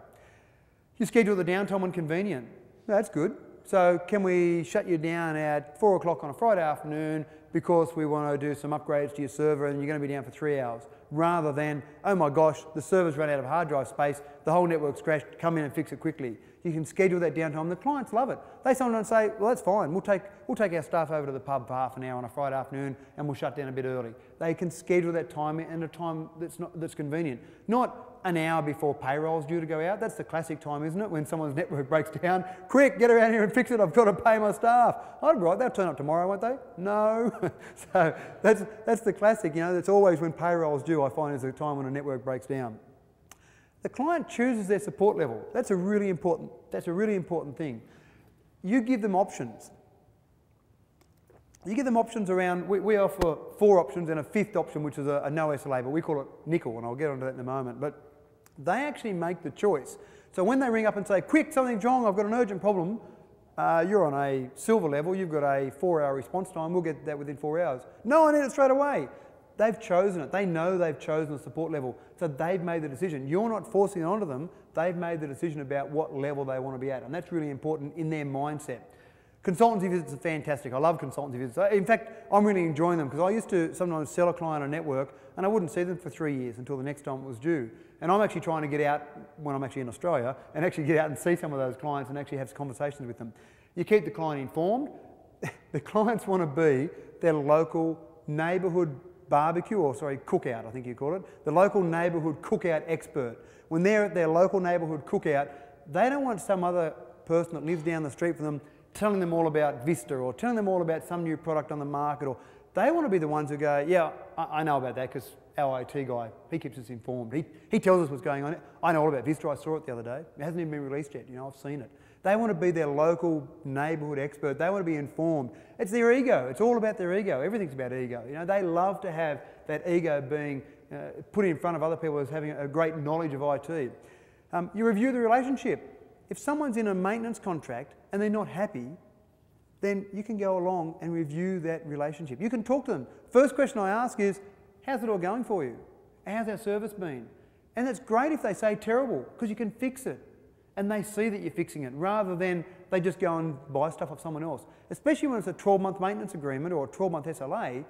You schedule the downtime when convenient. That's good. So can we shut you down at 4 o'clock on a Friday afternoon because we want to do some upgrades to your server and you're going to be down for 3 hours, rather than, oh my gosh, the server's run out of hard drive space, the whole network's crashed, come in and fix it quickly. You can schedule that downtime. The clients love it. They sometimes say, well, that's fine. We'll take our staff over to the pub for half an hour on a Friday afternoon and we'll shut down a bit early. They can schedule that time in a time that's convenient. Not an hour before payroll's due to go out. That's the classic time, isn't it? When someone's network breaks down, quick, get around here and fix it. I've got to pay my staff. Oh, right, they'll turn up tomorrow, won't they? No. So that's the classic, that's always when payroll's due, I find, is the time when a network breaks down. The client chooses their support level. That's a really important thing. You give them options. You give them options around, we offer 4 options and a 5th option, which is a no SLA, but we call it nickel, and I'll get onto that in a moment. But they actually make the choice. So when they ring up and say, quick, something's wrong, I've got an urgent problem, you're on a silver level, you've got a 4-hour response time, we'll get that within 4 hours. No, I need it straight away. They've chosen it. They know they've chosen the support level. So they've made the decision. You're not forcing it onto them. They've made the decision about what level they want to be at. And that's really important in their mindset. Consultancy visits are fantastic. I love consultancy visits. In fact, I'm really enjoying them because I used to sometimes sell a client a network and I wouldn't see them for 3 years until the next time it was due. And I'm actually trying to get out when I'm actually in Australia and actually get out and see some of those clients and actually have conversations with them. You keep the client informed. The clients want to be their local neighbourhood barbecue, or sorry, cookout, I think you call it, the local neighbourhood cookout expert. When they're at their local neighbourhood cookout, they don't want some other person that lives down the street from them telling them all about Vista or telling them all about some new product on the market, or they want to be the ones who go, yeah, I know about that because our IT guy, he keeps us informed. He tells us what's going on. I know all about Vista, I saw it the other day. It hasn't even been released yet, I've seen it. They want to be their local neighbourhood expert. They want to be informed. It's their ego. It's all about their ego. Everything's about ego. They love to have that ego being put in front of other people as having a great knowledge of IT. You review the relationship. If someone's in a maintenance contract and they're not happy, then you can go along and review that relationship. You can talk to them. First question I ask is, how's it all going for you? How's our service been? And it's great if they say terrible, because you can fix it. And they see that you're fixing it, rather than they just go and buy stuff off someone else. Especially when it's a 12-month maintenance agreement or a 12-month SLA,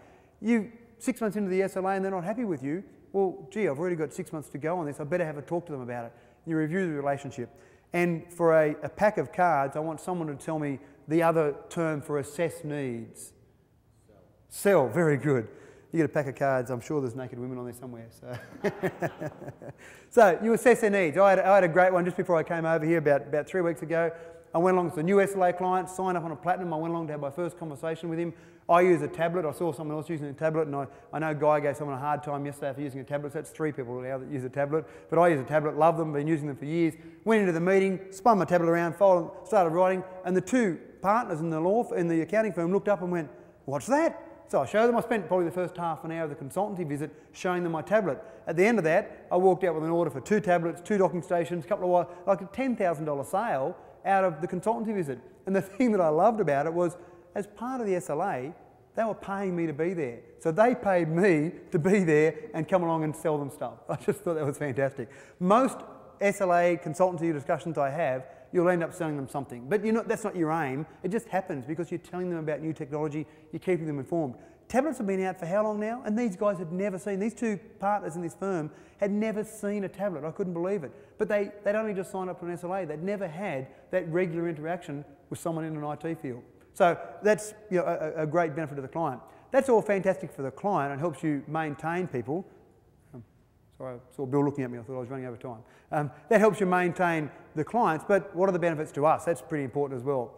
6 months into the SLA and they're not happy with you, well, gee, I've already got 6 months to go on this, I better have a talk to them about it. You review the relationship. And for a pack of cards, I want someone to tell me the other term for assess needs. Sell, very good. You get a pack of cards, I'm sure there's naked women on there somewhere. So you assess their needs. I had a great one just before I came over here about 3 weeks ago. I went along to a new SLA client, signed up on a platinum. I went along to have my first conversation with him. I use a tablet. I saw someone else using a tablet, and I know Guy gave someone a hard time yesterday for using a tablet. So that's 3 people now that use a tablet. But I use a tablet, love them, been using them for years. Went into the meeting, spun my tablet around, started writing, and the 2 partners in the accounting firm looked up and went, "What's that?" So I showed them. I spent probably the first half an hour of the consultancy visit showing them my tablet. At the end of that, I walked out with an order for 2 tablets, 2 docking stations, a couple of like a $10,000 sale out of the consultancy visit. And the thing that I loved about it was, as part of the SLA, they were paying me to be there. So they paid me to be there and come along and sell them stuff. I just thought that was fantastic. Most SLA consultancy discussions I have, you'll end up selling them something. But that's not your aim. It just happens because you're telling them about new technology, you're keeping them informed. Tablets have been out for how long now? And these guys had never seen, these 2 partners in this firm had never seen a tablet. I couldn't believe it. But they'd only just signed up to an SLA. They'd never had that regular interaction with someone in an IT field. So that's a great benefit to the client. That's all fantastic for the client and helps you maintain people. Sorry, I saw Bill looking at me. I thought I was running over time. That helps you maintain the clients, but what are the benefits to us? That's pretty important as well.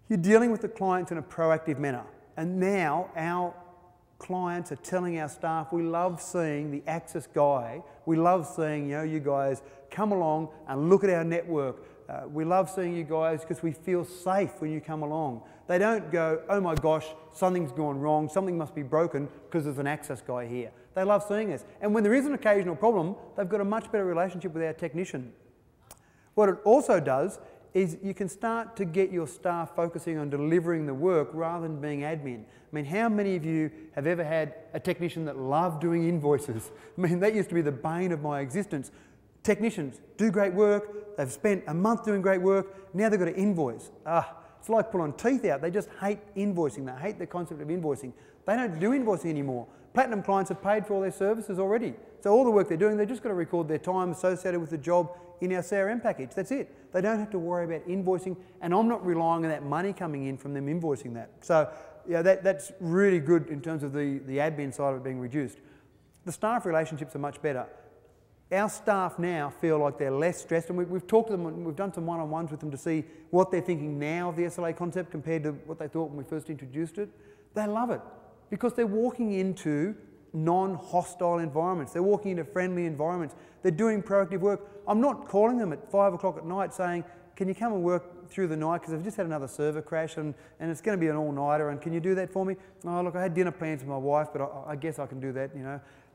You're dealing with the clients in a proactive manner. And now our clients are telling our staff, we love seeing the Access guy. We love seeing you guys come along and look at our network. We love seeing you guys because we feel safe when you come along. They don't go, oh my gosh, something's gone wrong, something must be broken because there's an Access guy here. They love seeing us. And when there is an occasional problem, they've got a much better relationship with our technician. What it also does is you can start to get your staff focusing on delivering the work rather than being admin. I mean, how many of you have ever had a technician that loved doing invoices? I mean, that used to be the bane of my existence. Technicians do great work, they've spent a month doing great work, now they've got to invoice. It's like pulling teeth out. They just hate invoicing. They hate the concept of invoicing. They don't do invoicing anymore. Platinum clients have paid for all their services already. So all the work they're doing, they've just got to record their time associated with the job in our CRM package. That's it. They don't have to worry about invoicing, and I'm not relying on that money coming in from them invoicing that. So that's really good in terms of the admin side of it being reduced. The staff relationships are much better. Our staff now feel like they're less stressed, and we've talked to them, and we've done some one-on-ones with them to see what they're thinking now of the SLA concept compared to what they thought when we first introduced it. They love it because they're walking into non-hostile environments. They're walking into friendly environments. They're doing proactive work. I'm not calling them at 5 o'clock at night saying, can you come and work through the night because I've just had another server crash and it's going to be an all-nighter and can you do that for me? Oh, look, I had dinner plans with my wife, but I guess I can do that,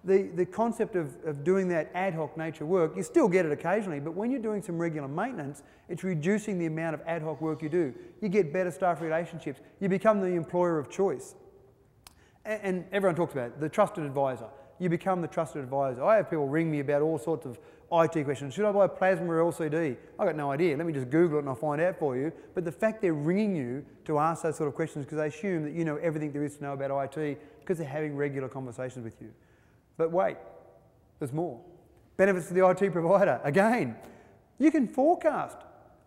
The concept of doing that ad hoc nature work, you still get it occasionally, but when you're doing some regular maintenance, it's reducing the amount of ad hoc work you do. You get better staff relationships. You become the employer of choice. And everyone talks about it, the trusted advisor. You become the trusted advisor. I have people ring me about all sorts of IT questions. Should I buy plasma or LCD? I've got no idea. Let me just Google it and I'll find out for you. But the fact they're ringing you to ask those sort of questions because they assume that you know everything there is to know about IT because they're having regular conversations with you. But wait, there's more. Benefits to the IT provider. Again, you can forecast.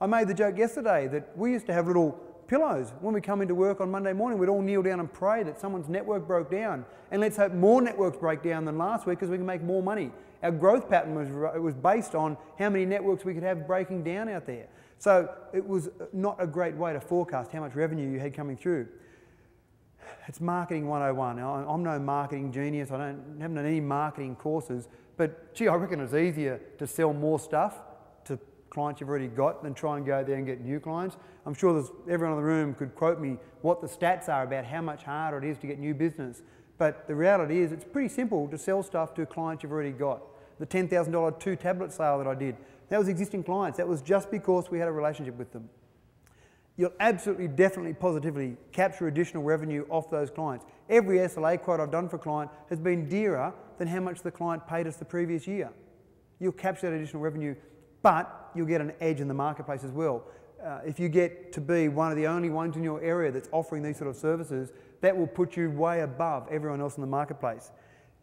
I made the joke yesterday that we used to have little pillows. When we come into work on Monday morning, we'd all kneel down and pray that someone's network broke down. And let's hope more networks break down than last week because we can make more money. Our growth pattern was based on how many networks we could have breaking down out there. So it was not a great way to forecast how much revenue you had coming through. It's marketing 101. Now, I'm no marketing genius. I haven't done any marketing courses. But gee, I reckon it's easier to sell more stuff to clients you've already got than try and go there and get new clients. I'm sure everyone in the room could quote me what the stats are about how much harder it is to get new business. But the reality is it's pretty simple to sell stuff to clients you've already got. The $10,000 2-tablet sale that I did, that was existing clients. That was just because we had a relationship with them. You'll absolutely, definitely, positively capture additional revenue off those clients. Every SLA quote I've done for a client has been dearer than how much the client paid us the previous year. You'll capture that additional revenue, but you'll get an edge in the marketplace as well. if you get to be one of the only ones in your area that's offering these sort of services, that will put you way above everyone else in the marketplace.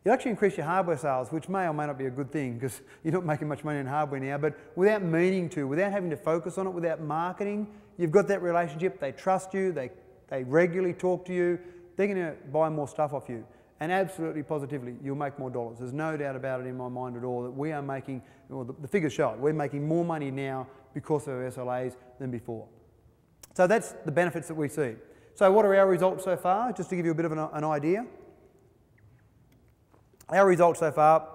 You actually increase your hardware sales, which may or may not be a good thing because you're not making much money in hardware now, but without meaning to, without having to focus on it, without marketing, you've got that relationship, they trust you, they regularly talk to you, they're going to buy more stuff off you. And absolutely positively, you'll make more dollars. There's no doubt about it in my mind at all that we are making, well, the figures show it, we're making more money now because of our SLAs than before. So that's the benefits that we see. So what are our results so far? Just to give you a bit of an idea. Our results so far,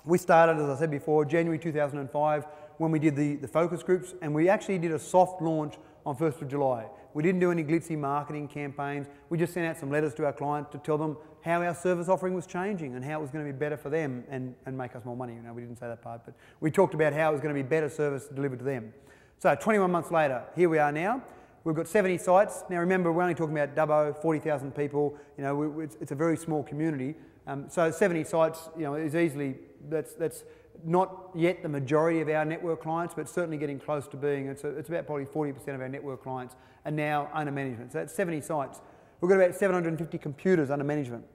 we started, as I said before, January 2005 when we did the focus groups, and we actually did a soft launch on 1st of July. We didn't do any glitzy marketing campaigns. We just sent out some letters to our client to tell them how our service offering was changing and how it was going to be better for them and make us more money. You know, we didn't say that part, but we talked about how it was going to be better service delivered to them. So 21 months later, here we are now. We've got 70 sites. Now remember, we're only talking about Dubbo, 40,000 people. You know, it's a very small community. So 70 sites, you know, is easily, that's not yet the majority of our network clients, but certainly getting close to being, it's about probably 40% of our network clients are now under management. So that's 70 sites. We've got about 750 computers under management.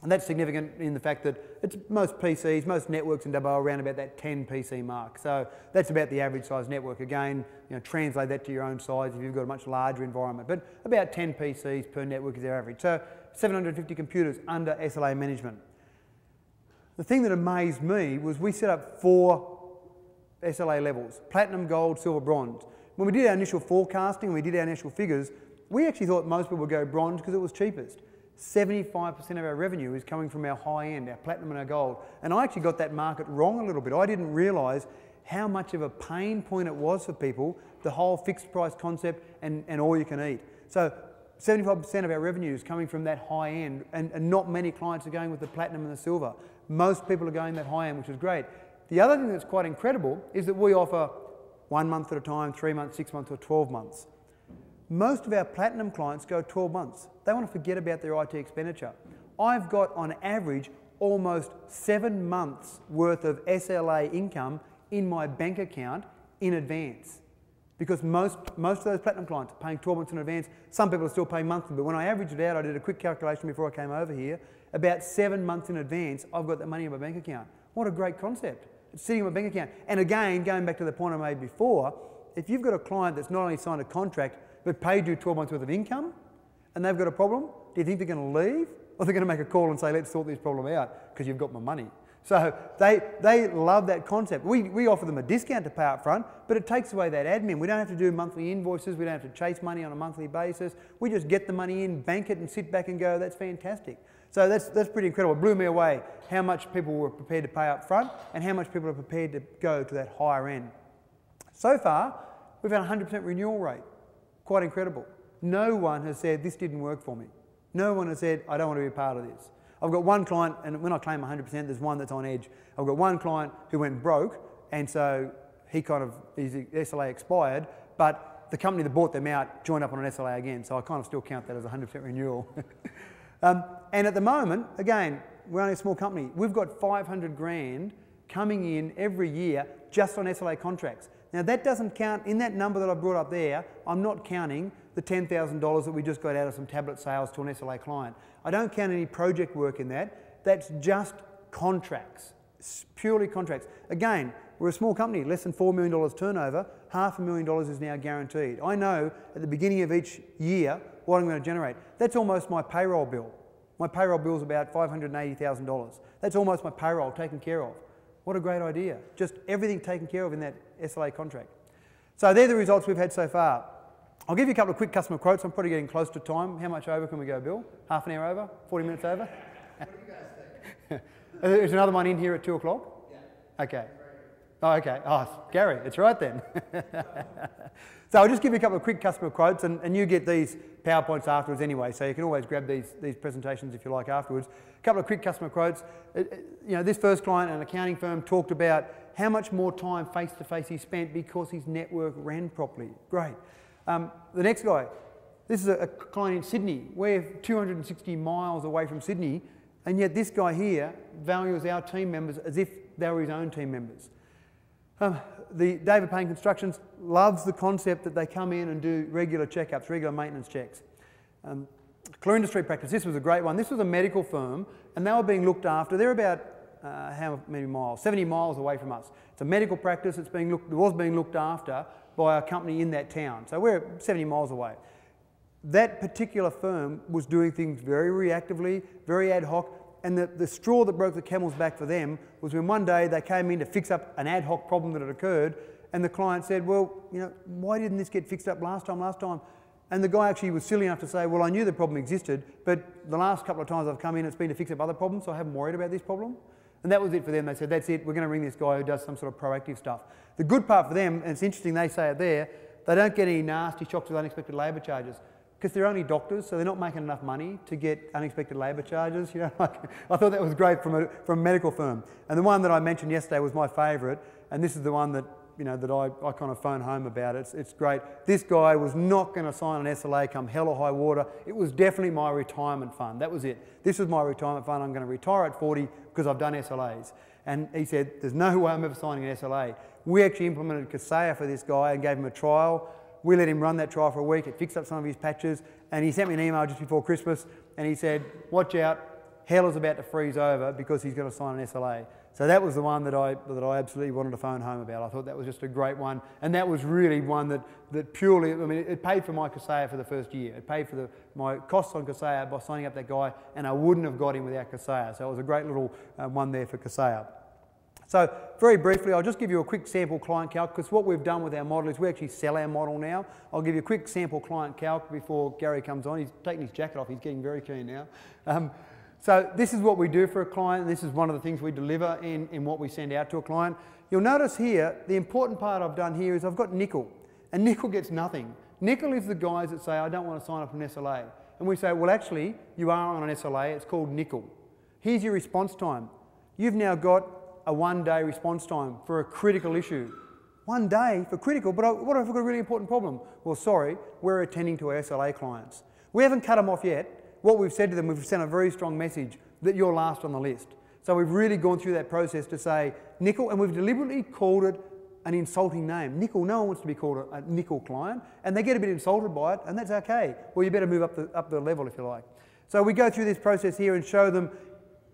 And that's significant in the fact that it's most PCs, most networks in Dubbo are around about that 10 PC mark. So that's about the average size network. Again, you know, translate that to your own size if you've got a much larger environment. But about 10 PCs per network is our average. So 750 computers under SLA management. The thing that amazed me was we set up 4 SLA levels: platinum, gold, silver, bronze. When we did our initial forecasting, we did our initial figures, we actually thought most people would go bronze because it was cheapest. 75% of our revenue is coming from our high end, our platinum and our gold. And I actually got that market wrong a little bit. I didn't realise how much of a pain point it was for people, the whole fixed price concept and all you can eat. So 75% of our revenue is coming from that high end, and not many clients are going with the platinum and the silver. Most people are going that high end, which is great. The other thing that's quite incredible is that we offer 1 month at a time, 3 months, 6 months or 12 months. Most of our platinum clients go 12 months. They want to forget about their IT expenditure. I've got on average almost 7 months worth of SLA income in my bank account in advance. Because most of those platinum clients are paying 12 months in advance. Some people are still paying monthly, but when I averaged it out, I did a quick calculation before I came over here, about 7 months in advance, I've got that money in my bank account. What a great concept. It's sitting in my bank account. And again, going back to the point I made before, if you've got a client that's not only signed a contract, but paid you 12 months worth of income, and they've got a problem, do you think they're going to leave? Or they're going to make a call and say, let's sort this problem out because you've got my money? So they love that concept. We offer them a discount to pay up front, but it takes away that admin. We don't have to do monthly invoices. We don't have to chase money on a monthly basis. We just get the money in, bank it and sit back and go, that's fantastic. So that's pretty incredible. It blew me away how much people were prepared to pay up front and how much people are prepared to go to that higher end. So far, we've had a 100% renewal rate. Quite incredible. No one has said, this didn't work for me. No one has said, I don't want to be a part of this. I've got one client, and when I claim 100%, there's one that's on edge. I've got one client who went broke, and so his SLA expired, but the company that bought them out joined up on an SLA again, so I kind of still count that as a 100% renewal. And at the moment, again, we're only a small company. We've got 500 grand coming in every year just on SLA contracts. Now that doesn't count, in that number that I brought up there, I'm not counting the $10,000 that we just got out of some tablet sales to an SLA client. I don't count any project work in that. That's just contracts, it's purely contracts. Again, we're a small company, less than $4 million turnover, $500,000 is now guaranteed. I know at the beginning of each year what I'm going to generate. That's almost my payroll bill. My payroll bill is about $580,000. That's almost my payroll taken care of. What a great idea. Just everything taken care of in that SLA contract. So they're the results we've had so far. I'll give you a couple of quick customer quotes. I'm probably getting close to time. How much over can we go, Bill? Half an hour over? 40 minutes over? What do you guys think? There's another one in here at 2 o'clock? Yeah. Okay. Oh, okay. Oh, Gary, it's right then. So I'll just give you a couple of quick customer quotes, and you get these PowerPoints afterwards anyway, so you can always grab these presentations if you like afterwards. A couple of quick customer quotes. You know, this first client, an accounting firm, talked about how much more time face-to-face he spent because his network ran properly. Great. The next guy, this is a client in Sydney. We're 260 miles away from Sydney, and yet this guy here values our team members as if they were his own team members. The David Payne Constructions loves the concept that they come in and do regular checkups, regular maintenance checks. Clear Industry Practice, this was a great one. This was a medical firm and they were being looked after. They're about, how many miles? 70 miles away from us. It's a medical practice, it was being looked after by a company in that town. So we're 70 miles away. That particular firm was doing things very reactively, very ad hoc, and the straw that broke the camel's back for them was when one day they came in to fix up an ad hoc problem that had occurred, and the client said, well, you know, why didn't this get fixed up last time? And the guy actually was silly enough to say, well, I knew the problem existed, but the last couple of times I've come in, it's been to fix up other problems, so I haven't worried about this problem. And that was it for them. They said, that's it, we're going to ring this guy who does some sort of proactive stuff. The good part for them, and it's interesting they say it there, they don't get any nasty shocks with unexpected labour charges because they're only doctors, so they're not making enough money to get unexpected labour charges. You know, I thought that was great from a medical firm. And the one that I mentioned yesterday was my favourite, and this is the one that, you know, that I kind of phone home about. It's great. This guy was not going to sign an SLA come hell or high water. It was definitely my retirement fund. That was it. This is my retirement fund. I'm going to retire at 40 because I've done SLAs. And he said, there's no way I'm ever signing an SLA. We actually implemented Kaseya for this guy and gave him a trial. We let him run that trial for a week. It fixed up some of his patches. And he sent me an email just before Christmas and he said, watch out, hell is about to freeze over because he's going to sign an SLA. So that was the one that I absolutely wanted to phone home about. I thought that was just a great one. And that was really one that purely, I mean, it paid for my Kaseya for the first year. It paid for my costs on Kaseya by signing up that guy, and I wouldn't have got him without Kaseya. So it was a great little one there for Kaseya. So very briefly, I'll just give you a quick sample client calc, because what we've done with our model is we actually sell our model now. I'll give you a quick sample client calc before Gary comes on. He's taking his jacket off. He's getting very keen now. So this is what we do for a client, and this is one of the things we deliver in what we send out to a client. You'll notice here, the important part I've done here is I've got nickel, and nickel gets nothing. Nickel is the guys that say, I don't want to sign up for an SLA. And we say, well, actually, you are on an SLA. It's called nickel. Here's your response time. You've now got a 1-day response time for a critical issue. 1 day for critical, but what if I've got a really important problem? Well, sorry, we're attending to our SLA clients. We haven't cut them off yet. What we've said to them, we've sent a very strong message that you're last on the list. So we've really gone through that process to say nickel, and we've deliberately called it an insulting name. Nickel, no one wants to be called a nickel client, and they get a bit insulted by it, and that's okay. Well, you better move up the level if you like. So we go through this process here and show them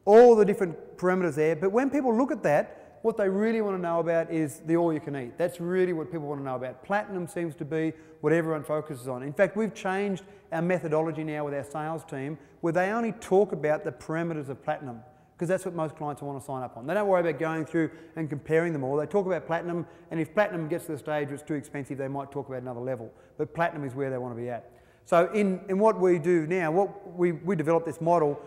all the different parameters there, but when people look at that, what they really want to know about is the all-you-can-eat. That's really what people want to know about. Platinum seems to be what everyone focuses on. In fact, we've changed our methodology now with our sales team where they only talk about the parameters of platinum because that's what most clients want to sign up on. They don't worry about going through and comparing them all. They talk about platinum, and if platinum gets to the stage where it's too expensive, they might talk about another level. But platinum is where they want to be at. So in what we do now, we developed this model,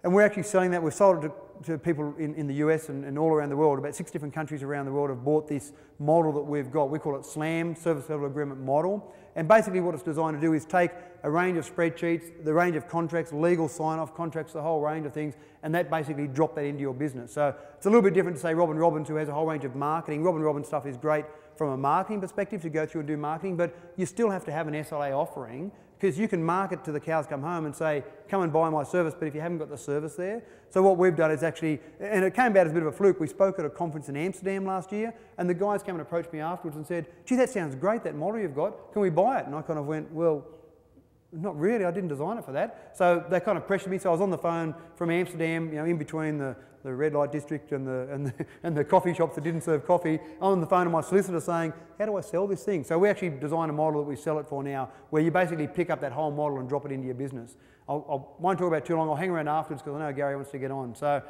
and we're actually selling that. We've sold it to people in the US and all around the world. About 6 different countries around the world have bought this model that we've got. We call it SLAM, Service Level Agreement Model. And basically what it's designed to do is take a range of spreadsheets, the range of contracts, legal sign-off contracts, the whole range of things, and that basically drop that into your business. So it's a little bit different to say Robin Robbins, who has a whole range of marketing. Robin Robbins stuff is great from a marketing perspective to go through and do marketing, but you still have to have an SLA offering because you can market to the cows come home and say, come and buy my service, but if you haven't got the service there. So what we've done is actually, and it came about as a bit of a fluke, we spoke at a conference in Amsterdam last year, and the guys came and approached me afterwards and said, gee, that sounds great, that model you've got, can we buy it? And I kind of went, well, not really, I didn't design it for that. So they kind of pressured me, so I was on the phone from Amsterdam, you know, in between the red light district and the coffee shops that didn't serve coffee. I'm on the phone to my solicitor saying, how do I sell this thing? So we actually designed a model that we sell it for now, where you basically pick up that whole model and drop it into your business. I won't talk about it too long, I'll hang around afterwards because I know Gary wants to get on. So,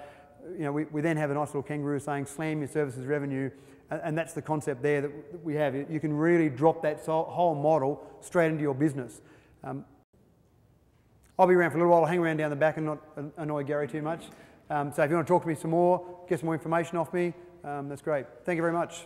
you know, we then have a nice little kangaroo saying, slam your services revenue, and that's the concept there that we have. You can really drop that whole model straight into your business. I'll be around for a little while. I'll hang around down the back and not annoy Gary too much. So if you want to talk to me some more, get some more information off me, that's great. Thank you very much.